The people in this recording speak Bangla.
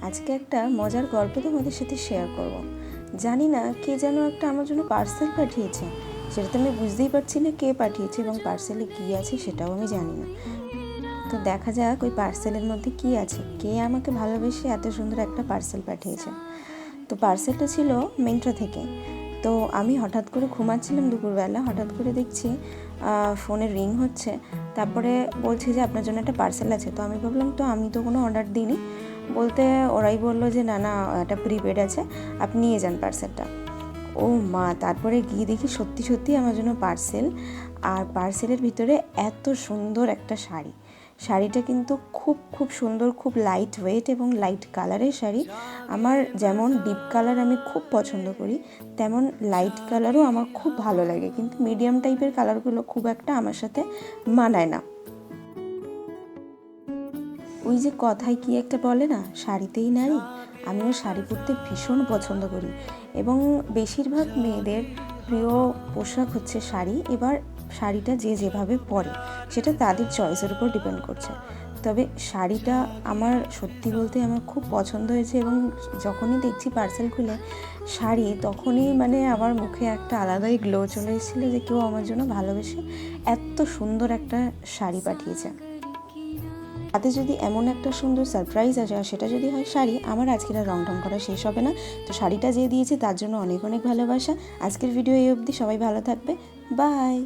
আজকে একটা মজার গল্প তোমাদের সাথে শেয়ার করব। জানি না কে যেন একটা আমার জন্য পার্সেল পাঠিয়েছে, সেটা তো আমি বুঝতেই পারছি না কে পাঠিয়েছে এবং পার্সেলে কী আছে সেটাও আমি জানি না। তো দেখা যাক ওই পার্সেলের মধ্যে কী আছে, কে আমাকে ভালোবেসে এত সুন্দর একটা পার্সেল পাঠিয়েছে। তো পার্সেলটা ছিল মিন্ত্রা থেকে। তো আমি হঠাৎ করে ঘুমাচ্ছিলাম দুপুরবেলা, হঠাৎ করে দেখছি ফোনে রিং হচ্ছে, তারপরে বলছে যে আপনার জন্য একটা পার্সেল আছে। তো আমি ভাবলাম তো আমি তো কোনো অর্ডার দিইনি, বলতে ওরাই বললো যে না না একটা প্রিপেড আছে, আপনি নিয়ে যান পার্সেলটা। ও মা, তারপরে গিয়ে দেখি সত্যি সত্যি আমার জন্য পার্সেল, আর পার্সেলের ভিতরে এত সুন্দর একটা শাড়ি। শাড়িটা কিন্তু খুব খুব সুন্দর, খুব লাইট ওয়েট এবং লাইট কালারের শাড়ি। আমার যেমন ডিপ কালার আমি খুব পছন্দ করি, তেমন লাইট কালারও আমার খুব ভালো লাগে, কিন্তু মিডিয়াম টাইপের কালারগুলো খুব একটা আমার সাথে মানায় না। ওই যে কথায় কি একটা বলে না, শাড়িতেই নারী। আমিও শাড়ি পরতে ভীষণ পছন্দ করি এবং বেশিরভাগ মেয়েদের প্রিয় পোশাক হচ্ছে শাড়ি। এবার শাড়িটা যে যেভাবে পরে সেটা তাদের চয়েসের উপর ডিপেন্ড করছে। তবে শাড়িটা আমার সত্যি বলতে আমার খুব পছন্দ হয়েছে এবং যখনই দেখছি পার্সেল খুলে শাড়ি, তখনই মানে আমার মুখে একটা আলাদাই গ্লো চলে এসেছিলো যে কেউ আমার জন্য ভালোবেসে এত সুন্দর একটা শাড়ি পাঠিয়েছে। তাতে যদি এমন একটা সুন্দর সারপ্রাইজ আসে আর সেটা যদি হয় শাড়ি, আমার আজকের আর রং ঢং করা শেষ হবে না। তো শাড়িটা যে দিয়েছে তার জন্য অনেক অনেক ভালোবাসা। আজকের ভিডিও এই অবধি, সবাই ভালো থাকবে, বাই।